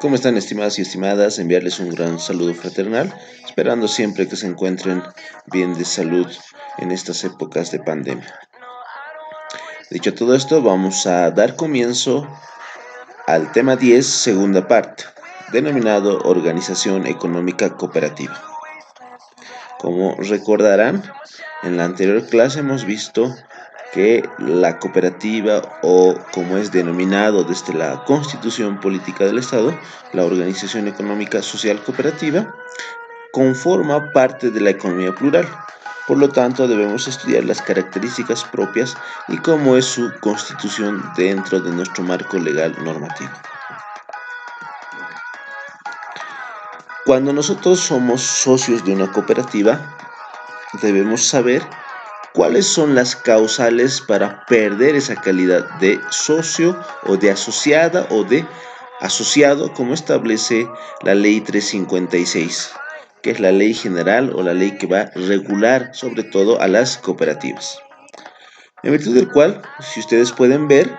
¿Cómo están, estimados y estimadas? Enviarles un gran saludo fraternal, esperando siempre que se encuentren bien de salud en estas épocas de pandemia. Dicho todo esto, vamos a dar comienzo al tema 10, segunda parte, denominado Organización Económica Cooperativa. Como recordarán, en la anterior clase hemos visto que la cooperativa, o como es denominado desde la Constitución Política del Estado, la Organización Económica Social Cooperativa, conforma parte de la economía plural. Por lo tanto, debemos estudiar las características propias y cómo es su constitución dentro de nuestro marco legal normativo. Cuando nosotros somos socios de una cooperativa, debemos saber ¿cuáles son las causales para perder esa calidad de socio o de asociada o de asociado, como establece la Ley 356, que es la ley general o la ley que va a regular sobre todo a las cooperativas? En virtud del cual, si ustedes pueden ver,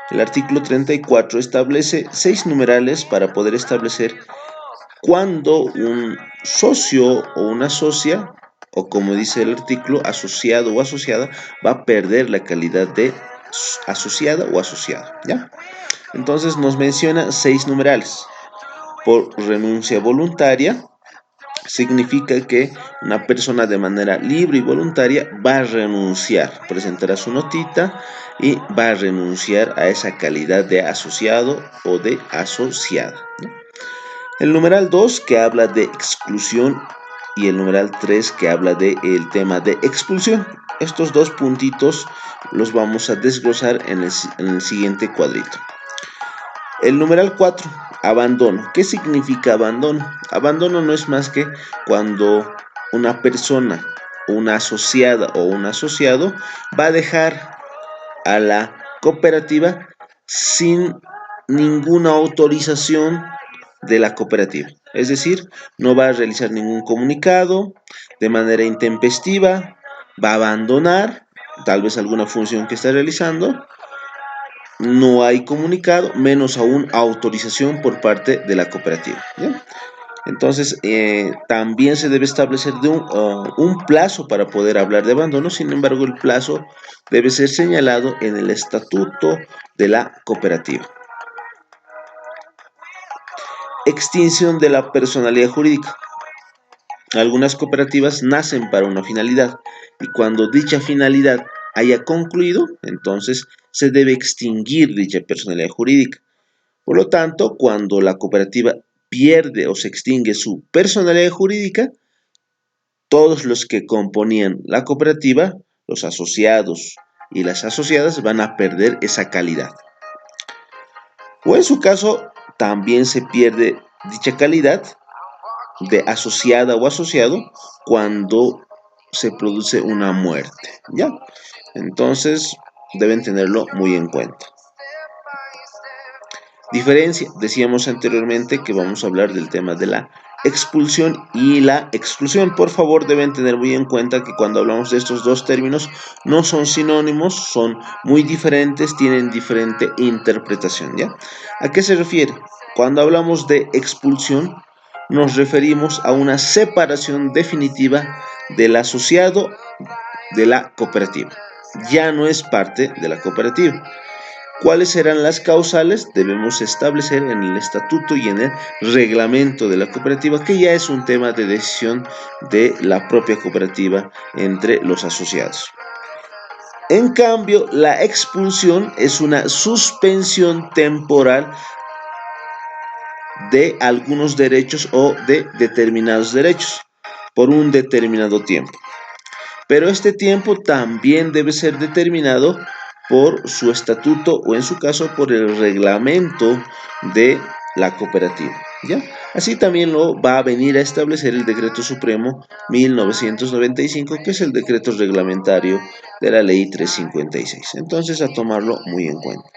el artículo 34 establece 6 numerales para poder establecer cuando un socio o una socia, o como dice el artículo, asociado o asociada, va a perder la calidad de asociada o asociado, ¿ya? Entonces nos menciona 6 numerales. Por renuncia voluntaria, significa que una persona de manera libre y voluntaria va a renunciar, presentará su notita y va a renunciar a esa calidad de asociado o de asociada, ¿no? El numeral 2 que habla de exclusión y el numeral 3 que habla del tema de expulsión. Estos dos puntitos los vamos a desglosar en el siguiente cuadrito. El numeral 4, abandono. ¿Qué significa abandono? Abandono no es más que cuando una persona, una asociada o un asociado va a dejar a la cooperativa sin ninguna autorización de la cooperativa. Es decir, no va a realizar ningún comunicado de manera intempestiva, va a abandonar tal vez alguna función que está realizando, no hay comunicado, menos aún autorización por parte de la cooperativa, ¿ya? Entonces, también se debe establecer un plazo para poder hablar de abandono. Sin embargo, el plazo debe ser señalado en el estatuto de la cooperativa. Extinción de la personalidad jurídica. Algunas cooperativas nacen para una finalidad y cuando dicha finalidad haya concluido, entonces se debe extinguir dicha personalidad jurídica. Por lo tanto, cuando la cooperativa pierde o se extingue su personalidad jurídica, todos los que componían la cooperativa, los asociados y las asociadas, van a perder esa calidad. O en su caso, también se pierde dicha calidad de asociada o asociado cuando se produce una muerte, ¿ya? Entonces, deben tenerlo muy en cuenta. Diferencia, decíamos anteriormente que vamos a hablar del tema de la expulsión y la exclusión. Por favor, deben tener muy en cuenta que cuando hablamos de estos dos términos no son sinónimos, son muy diferentes, tienen diferente interpretación, ¿ya? ¿A qué se refiere? Cuando hablamos de expulsión, nos referimos a una separación definitiva del asociado de la cooperativa. Ya no es parte de la cooperativa. ¿Cuáles serán las causales? Debemos establecer en el estatuto y en el reglamento de la cooperativa, que ya es un tema de decisión de la propia cooperativa entre los asociados. En cambio, la expulsión es una suspensión temporal de algunos derechos o de determinados derechos por un determinado tiempo. Pero este tiempo también debe ser determinado por su estatuto o en su caso por el reglamento de la cooperativa, ¿ya? Así también lo va a venir a establecer el Decreto Supremo 1995, que es el decreto reglamentario de la Ley 356. Entonces, a tomarlo muy en cuenta.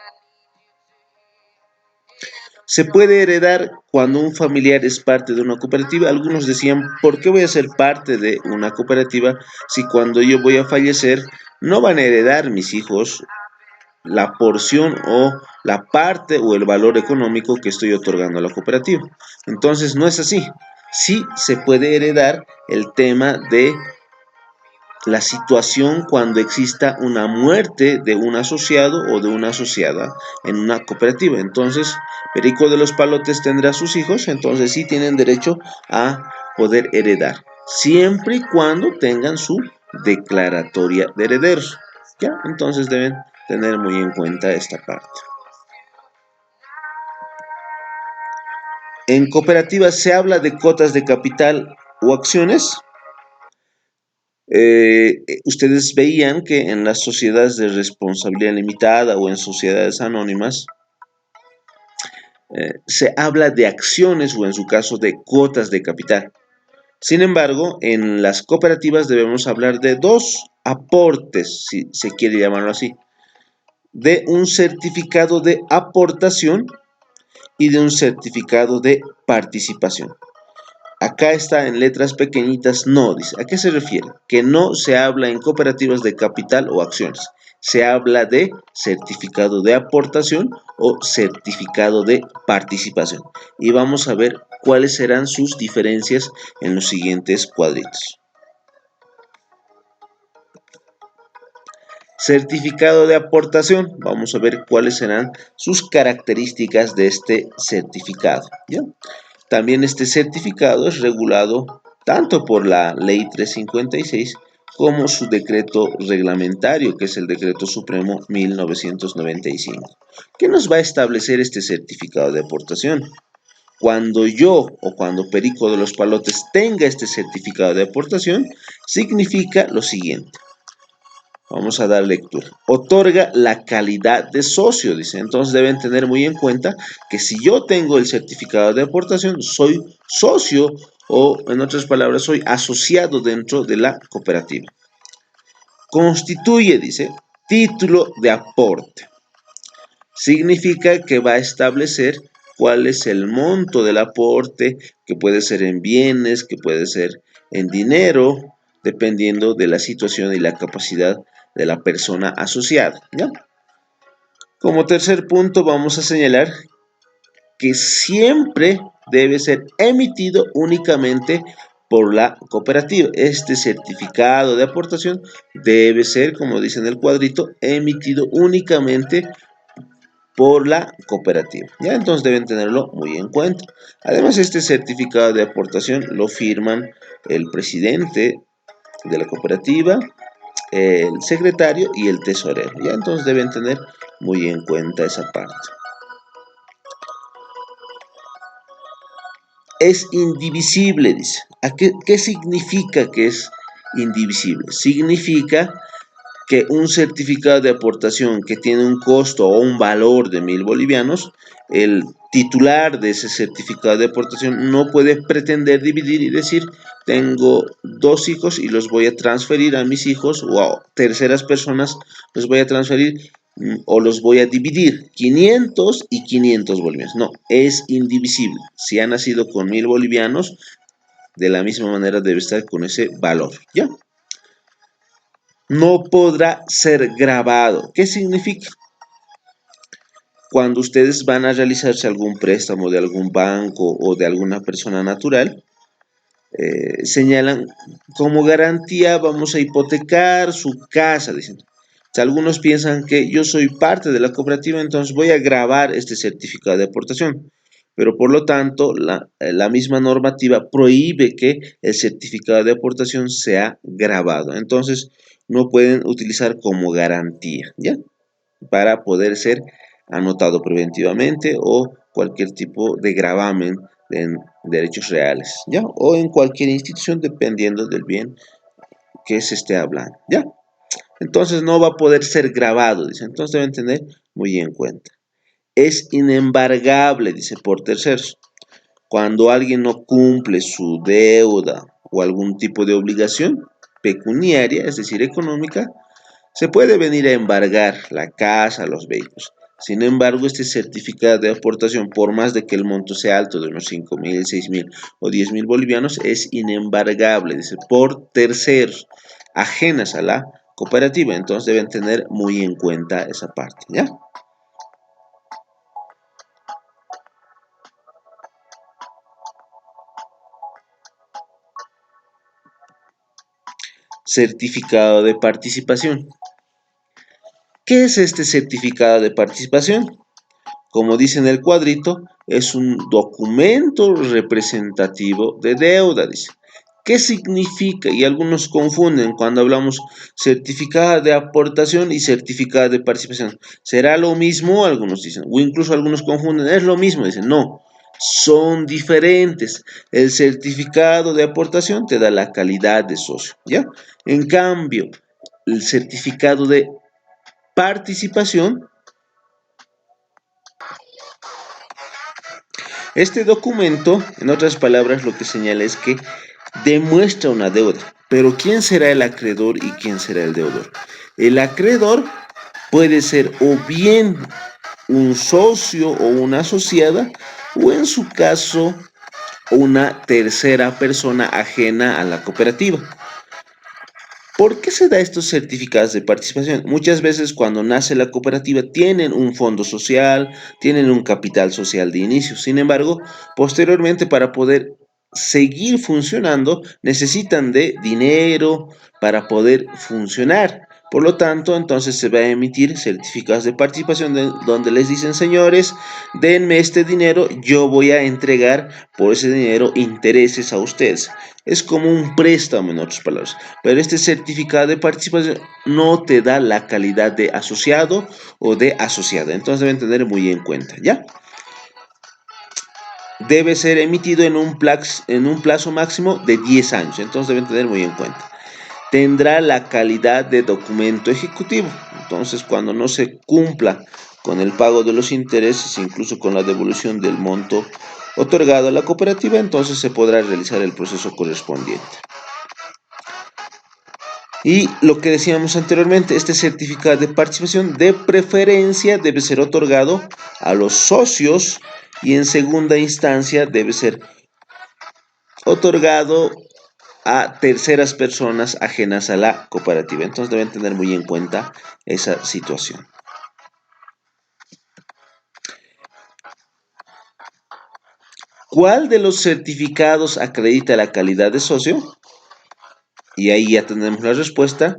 ¿Se puede heredar cuando un familiar es parte de una cooperativa? Algunos decían, ¿por qué voy a ser parte de una cooperativa si cuando yo voy a fallecer no van a heredar mis hijos la porción o la parte o el valor económico que estoy otorgando a la cooperativa. Entonces no es así. Sí se puede heredar el tema de la situación cuando exista una muerte de un asociado o de una asociada en una cooperativa. Entonces, Perico de los Palotes tendrá sus hijos, entonces sí tienen derecho a poder heredar, siempre y cuando tengan su declaratoria de herederos. ¿Ya? Entonces deben tener muy en cuenta esta parte. En cooperativas se habla de cotas de capital o acciones. Ustedes veían que en las sociedades de responsabilidad limitada o en sociedades anónimas se habla de acciones o en su caso de cuotas de capital. Sin embargo, en las cooperativas debemos hablar de dos aportes, si se quiere llamarlo así, de un certificado de aportación y de un certificado de participación. Acá está en letras pequeñitas no, dice. ¿A qué se refiere? Que no se habla en cooperativas de capital o acciones. Se habla de certificado de aportación o certificado de participación. Y vamos a ver cuáles serán sus diferencias en los siguientes cuadritos. Certificado de aportación. Vamos a ver cuáles serán sus características de este certificado. ¿Ya? También este certificado es regulado tanto por la Ley 356 como su decreto reglamentario, que es el Decreto Supremo 1995. ¿Qué nos va a establecer este certificado de aportación? Cuando yo o cuando Perico de los Palotes tenga este certificado de aportación, significa lo siguiente. Vamos a dar lectura. Otorga la calidad de socio, dice. Entonces deben tener muy en cuenta que si yo tengo el certificado de aportación, soy socio o, en otras palabras, soy asociado dentro de la cooperativa. Constituye, dice, título de aporte. Significa que va a establecer cuál es el monto del aporte, que puede ser en bienes, que puede ser en dinero, dependiendo de la situación y la capacidad de la persona asociada, ¿ya? Como tercer punto vamos a señalar que siempre debe ser emitido únicamente por la cooperativa. Este certificado de aportación debe ser, como dice en el cuadrito, emitido únicamente por la cooperativa. ¿Ya? Entonces deben tenerlo muy en cuenta. Además, este certificado de aportación lo firman el presidente de la cooperativa, el secretario y el tesorero. ¿Ya? Entonces deben tener muy en cuenta esa parte. Es indivisible, dice. ¿Qué significa que es indivisible? Significa que un certificado de aportación que tiene un costo o un valor de 1.000 bolivianos, el titular de ese certificado de aportación no puede pretender dividir y decir, tengo 2 hijos y los voy a transferir a mis hijos o a terceras personas, los voy a transferir o los voy a dividir 500 y 500 bolivianos. No, es indivisible. Si ha nacido con 1.000 bolivianos, de la misma manera debe estar con ese valor, ¿ya? No podrá ser grabado. ¿Qué significa? Cuando ustedes van a realizarse algún préstamo de algún banco o de alguna persona natural, señalan como garantía vamos a hipotecar su casa, dicen. O sea, algunos piensan que yo soy parte de la cooperativa, entonces voy a grabar este certificado de aportación. Pero por lo tanto, la misma normativa prohíbe que el certificado de aportación sea grabado. Entonces, no pueden utilizar como garantía, ¿ya? Para poder ser anotado preventivamente o cualquier tipo de gravamen en derechos reales, ¿ya? O en cualquier institución dependiendo del bien que se esté hablando, ¿ya? Entonces no va a poder ser grabado, dice. Entonces deben tener muy en cuenta. Es inembargable, dice, por terceros. Cuando alguien no cumple su deuda o algún tipo de obligación pecuniaria, es decir, económica, se puede venir a embargar la casa, los vehículos. Sin embargo, este certificado de aportación, por más de que el monto sea alto, de unos 5.000, 6.000 o 10.000 bolivianos, es inembargable, dice, por terceros, ajenas a la cooperativa. Entonces deben tener muy en cuenta esa parte, ¿ya? Certificado de participación. ¿Qué es este certificado de participación? Como dice en el cuadrito, es un documento representativo de deuda, dice. ¿Qué significa? Y algunos confunden cuando hablamos certificado de aportación y certificado de participación. ¿Será lo mismo? Algunos dicen, o incluso algunos confunden, es lo mismo, dicen, no, son diferentes. El certificado de aportación te da la calidad de socio, ¿ya? En cambio, el certificado de participación, este documento, en otras palabras, lo que señala es que demuestra una deuda. Pero ¿quién será el acreedor y quién será el deudor? El acreedor puede ser o bien un socio o una asociada, o en su caso, una tercera persona ajena a la cooperativa. ¿Por qué se da estos certificados de participación? Muchas veces cuando nace la cooperativa tienen un fondo social, tienen un capital social de inicio. Sin embargo, posteriormente para poder seguir funcionando necesitan de dinero para poder funcionar. Por lo tanto, entonces se va a emitir certificados de participación donde les dicen, señores, denme este dinero, yo voy a entregar por ese dinero intereses a ustedes. Es como un préstamo, en otras palabras. Pero este certificado de participación no te da la calidad de asociado o de asociada. Entonces deben tener muy en cuenta, ¿ya? Debe ser emitido en un plazo máximo de 10 años. Entonces deben tener muy en cuenta. Tendrá la calidad de documento ejecutivo. Entonces, cuando no se cumpla con el pago de los intereses, incluso con la devolución del monto otorgado a la cooperativa, entonces se podrá realizar el proceso correspondiente. Y lo que decíamos anteriormente, este certificado de participación de preferencia debe ser otorgado a los socios y en segunda instancia debe ser otorgado a terceras personas ajenas a la cooperativa. Entonces deben tener muy en cuenta esa situación. ¿Cuál de los certificados acredita la calidad de socio? Y ahí ya tenemos la respuesta.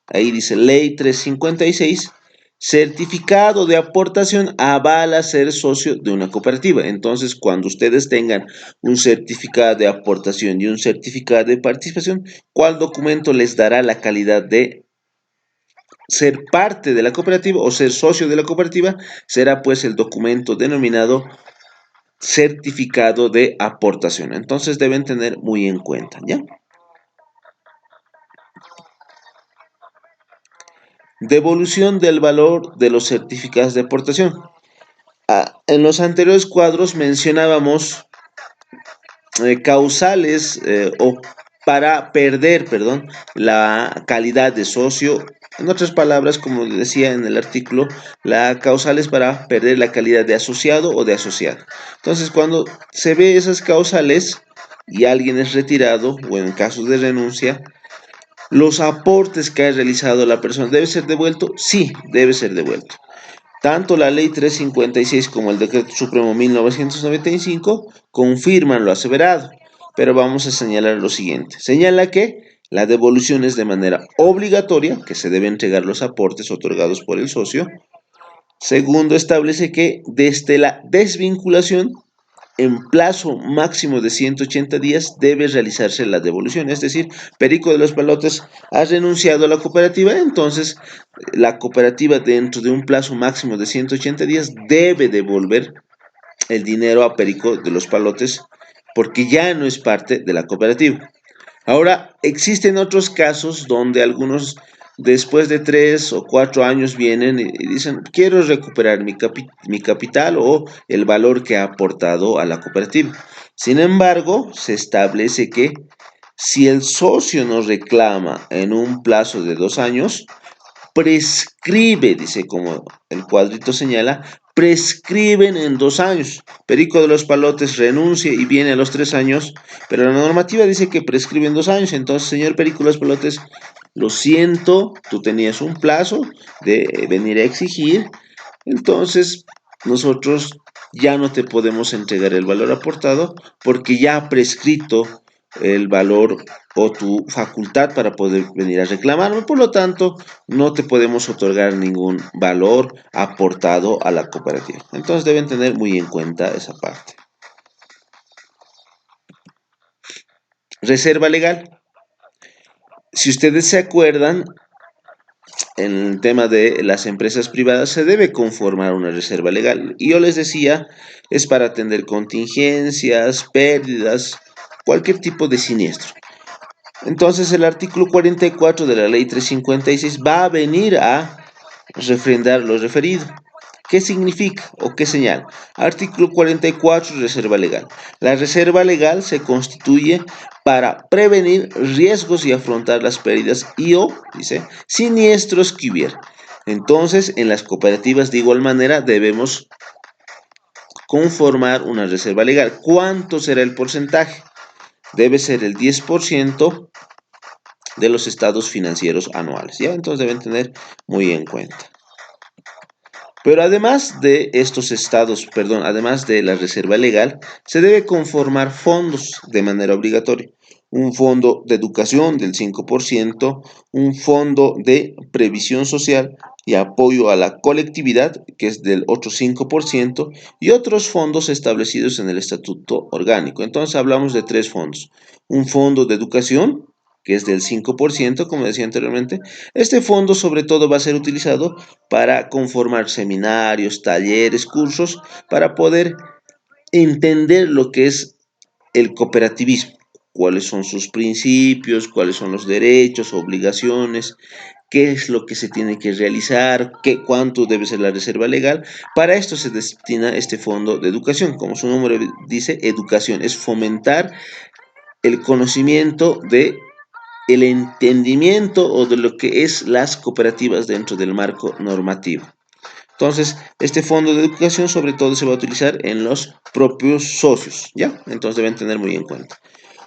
Ahí dice Ley 356. Certificado de aportación avala ser socio de una cooperativa. Entonces, cuando ustedes tengan un certificado de aportación y un certificado de participación, ¿cuál documento les dará la calidad de ser parte de la cooperativa o ser socio de la cooperativa? Será pues el documento denominado certificado de aportación. Entonces deben tener muy en cuenta, ¿ya? Devolución del valor de los certificados de aportación. En los anteriores cuadros mencionábamos causales o para perder, perdón, la calidad de socio. En otras palabras, como decía en el artículo, la causal es para perder la calidad de asociado o de asociada. Entonces, cuando se ve esas causales y alguien es retirado o en caso de renuncia, los aportes que ha realizado la persona, ¿debe ser devuelto? Sí, debe ser devuelto. Tanto la Ley 356 como el Decreto Supremo 1995 confirman lo aseverado, pero vamos a señalar lo siguiente. Señala que la devolución es de manera obligatoria, que se deben entregar los aportes otorgados por el socio. Segundo, establece que desde la desvinculación, en plazo máximo de 180 días debe realizarse la devolución. Es decir, Perico de los Palotes ha renunciado a la cooperativa, entonces la cooperativa dentro de un plazo máximo de 180 días debe devolver el dinero a Perico de los Palotes porque ya no es parte de la cooperativa. Ahora, existen otros casos donde algunos después de 3 o 4 años vienen y dicen, quiero recuperar mi capital o el valor que ha aportado a la cooperativa. Sin embargo, se establece que si el socio nos reclama en un plazo de 2 años, prescribe, dice como el cuadrito señala, prescriben en 2 años. Perico de los Palotes renuncia y viene a los 3 años, pero la normativa dice que prescriben 2 años. Entonces, señor Perico de los Palotes, lo siento, tú tenías un plazo de venir a exigir, entonces nosotros ya no te podemos entregar el valor aportado porque ya ha prescrito el valor o tu facultad para poder venir a reclamarme. Por lo tanto, no te podemos otorgar ningún valor aportado a la cooperativa. Entonces deben tener muy en cuenta esa parte. Reserva legal. Si ustedes se acuerdan, en el tema de las empresas privadas se debe conformar una reserva legal. Y yo les decía, es para atender contingencias, pérdidas, cualquier tipo de siniestro. Entonces el artículo 44 de la ley 356 va a venir a refrendar lo referido. ¿Qué significa o qué señala? Artículo 44, reserva legal. La reserva legal se constituye para prevenir riesgos y afrontar las pérdidas dice, siniestros que hubiera. Entonces, en las cooperativas de igual manera debemos conformar una reserva legal. ¿Cuánto será el porcentaje? Debe ser el 10% de los estados financieros anuales, ¿ya? Entonces deben tener muy en cuenta. Pero además de estos estados, además de la reserva legal, se debe conformar fondos de manera obligatoria. Un fondo de educación del 5%, un fondo de previsión social y apoyo a la colectividad, que es del otro 5%, y otros fondos establecidos en el Estatuto Orgánico. Entonces hablamos de 3 fondos. Un fondo de educación, que es del 5%, como decía anteriormente. Este fondo sobre todo va a ser utilizado para conformar seminarios, talleres, cursos, para poder entender lo que es el cooperativismo, cuáles son sus principios, cuáles son los derechos, obligaciones, qué es lo que se tiene que realizar, cuánto debe ser la reserva legal. Para esto se destina este fondo de educación, como su nombre dice, educación, es fomentar el conocimiento de el entendimiento o de lo que es las cooperativas dentro del marco normativo. Entonces, este fondo de educación sobre todo se va a utilizar en los propios socios, ¿ya? Entonces deben tener muy en cuenta.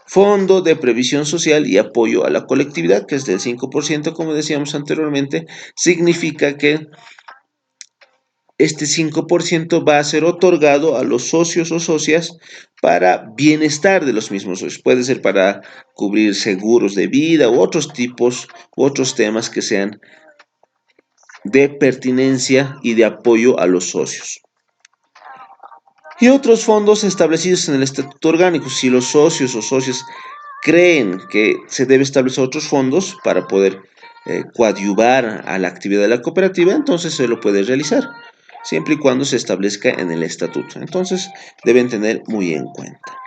Fondo de previsión social y apoyo a la colectividad, que es del 5%, como decíamos anteriormente, significa que este 5% va a ser otorgado a los socios o socias para bienestar de los mismos socios. Puede ser para cubrir seguros de vida u otros tipos, u otros temas que sean de pertinencia y de apoyo a los socios. Y otros fondos establecidos en el Estatuto Orgánico. Si los socios o socias creen que se debe establecer otros fondos para poder coadyuvar a la actividad de la cooperativa, entonces se lo puede realizar, siempre y cuando se establezca en el estatuto. Entonces deben tener muy en cuenta.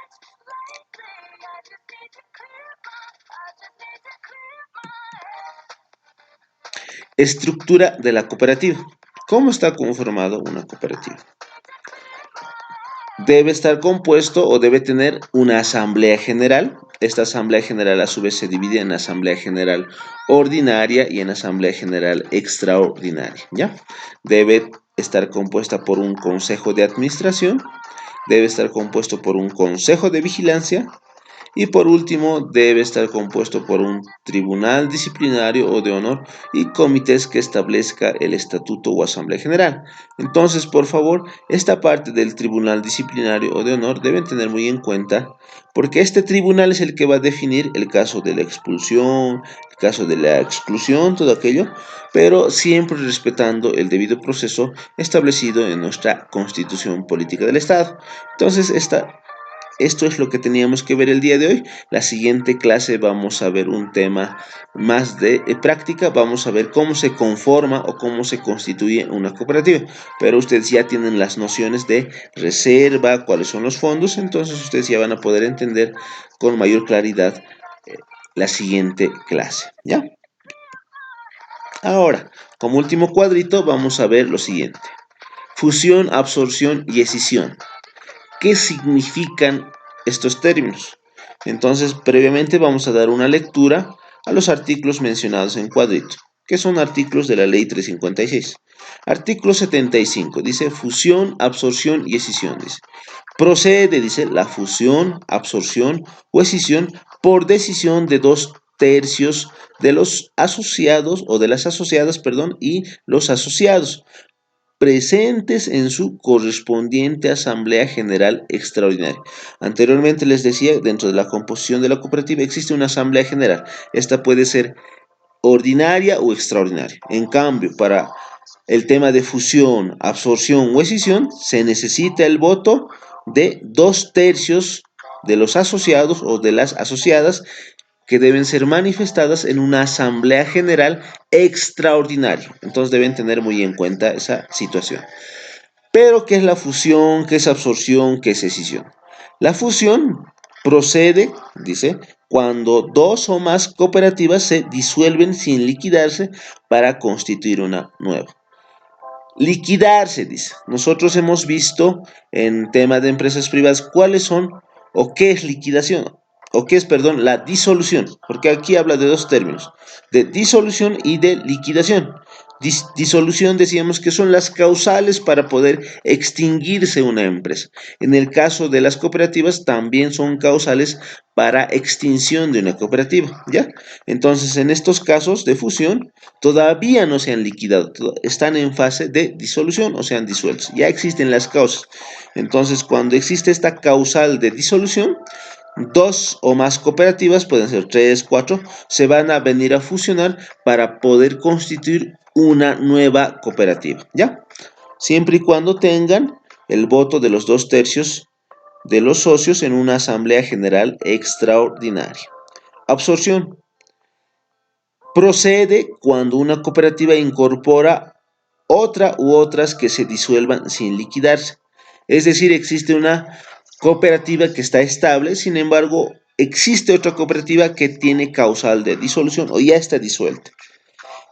Estructura de la cooperativa. ¿Cómo está conformado una cooperativa? Debe estar compuesto o debe tener una asamblea general. Esta asamblea general a su vez se divide en asamblea general ordinaria y en asamblea general extraordinaria, ¿ya? Debe estar compuesta por un consejo de administración, debe estar compuesto por un consejo de vigilancia y por último debe estar compuesto por un tribunal disciplinario o de honor y comités que establezca el estatuto o asamblea general. Entonces, por favor, esta parte del tribunal disciplinario o de honor deben tener muy en cuenta porque este tribunal es el que va a definir el caso de la expulsión, el caso de la exclusión, todo aquello, pero siempre respetando el debido proceso establecido en nuestra Constitución Política del Estado. Entonces, esto es lo que teníamos que ver el día de hoy. La siguiente clase vamos a ver un tema más de práctica. Vamos a ver cómo se conforma o cómo se constituye una cooperativa. Pero ustedes ya tienen las nociones de reserva, cuáles son los fondos. Entonces ustedes ya van a poder entender con mayor claridad la siguiente clase, ¿ya? Ahora, como último cuadrito vamos a ver lo siguiente. Fusión, absorción y escisión. ¿Qué significan estos términos? Entonces, previamente vamos a dar una lectura a los artículos mencionados en cuadrito, que son artículos de la ley 356. Artículo 75, dice fusión, absorción y escisión. Dice, procede, dice, la fusión, absorción o escisión por decisión de dos tercios de los asociados o de las asociadas, perdón, y los asociados presentes en su correspondiente Asamblea General Extraordinaria. Anteriormente les decía, dentro de la composición de la cooperativa existe una Asamblea General. Esta puede ser ordinaria o extraordinaria. En cambio, para el tema de fusión, absorción o escisión, se necesita el voto de 2/3 de los asociados o de las asociadas que deben ser manifestadas en una asamblea general extraordinaria. Entonces deben tener muy en cuenta esa situación. Pero, ¿qué es la fusión? ¿Qué es absorción? ¿Qué es escisión? La fusión procede, dice, cuando dos o más cooperativas se disuelven sin liquidarse para constituir una nueva. Liquidarse, dice. Nosotros hemos visto en tema de empresas privadas cuáles son o qué es liquidación, o qué es, perdón, la disolución, porque aquí habla de dos términos, de disolución y de liquidación. Disolución decíamos que son las causales para poder extinguirse una empresa. En el caso de las cooperativas también son causales para extinción de una cooperativa, ¿ya? Entonces, en estos casos de fusión, todavía no se han liquidado, están en fase de disolución o se han disuelto. Ya existen las causas. Entonces, cuando existe esta causal de disolución, dos o más cooperativas, pueden ser 3, 4, se van a venir a fusionar para poder constituir una nueva cooperativa, ¿ya? Siempre y cuando tengan el voto de los 2/3 de los socios en una asamblea general extraordinaria. Absorción. Procede cuando una cooperativa incorpora otra u otras que se disuelvan sin liquidarse. Es decir, existe una cooperativa que está estable, sin embargo, existe otra cooperativa que tiene causal de disolución o ya está disuelta.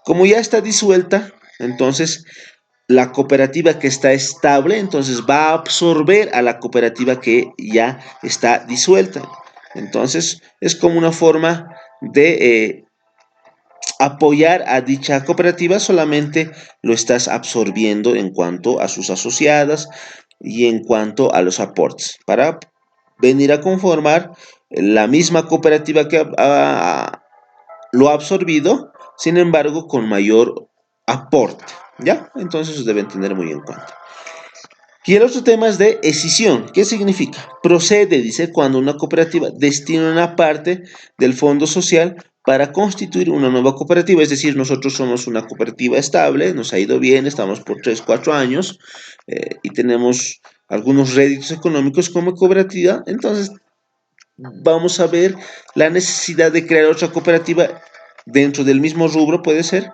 Como ya está disuelta, entonces la cooperativa que está estable, entonces va a absorber a la cooperativa que ya está disuelta. Entonces, es como una forma de apoyar a dicha cooperativa, solamente lo estás absorbiendo en cuanto a sus asociadas y en cuanto a los aportes, para venir a conformar la misma cooperativa que lo ha absorbido, sin embargo, con mayor aporte, ¿ya? Entonces deben tener muy en cuenta. Y el otro tema es de escisión. ¿Qué significa? Procede, dice, cuando una cooperativa destina una parte del fondo social para constituir una nueva cooperativa. Es decir, nosotros somos una cooperativa estable, nos ha ido bien, estamos por 3, 4 años y tenemos algunos réditos económicos como cooperativa. Entonces, vamos a ver la necesidad de crear otra cooperativa dentro del mismo rubro, puede ser,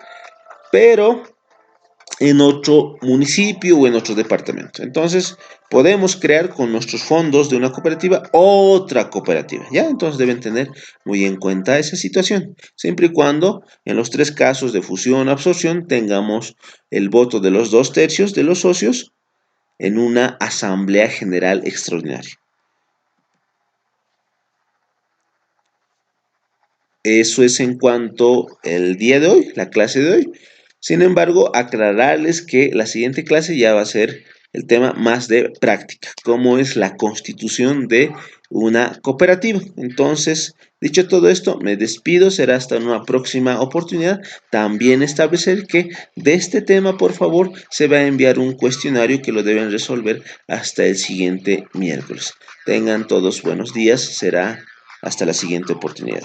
pero en otro municipio o en otro departamento. Entonces, podemos crear con nuestros fondos de una cooperativa otra cooperativa, ¿ya? Entonces deben tener muy en cuenta esa situación, siempre y cuando en los 3 casos de fusión o absorción tengamos el voto de los 2/3 de los socios en una asamblea general extraordinaria. Eso es en cuanto al día de hoy, la clase de hoy. Sin embargo, aclararles que la siguiente clase ya va a ser el tema más de práctica, cómo es la constitución de una cooperativa. Entonces, dicho todo esto, me despido, será hasta una próxima oportunidad. También establecer que de este tema, por favor, se va a enviar un cuestionario que lo deben resolver hasta el siguiente miércoles. Tengan todos buenos días, será hasta la siguiente oportunidad.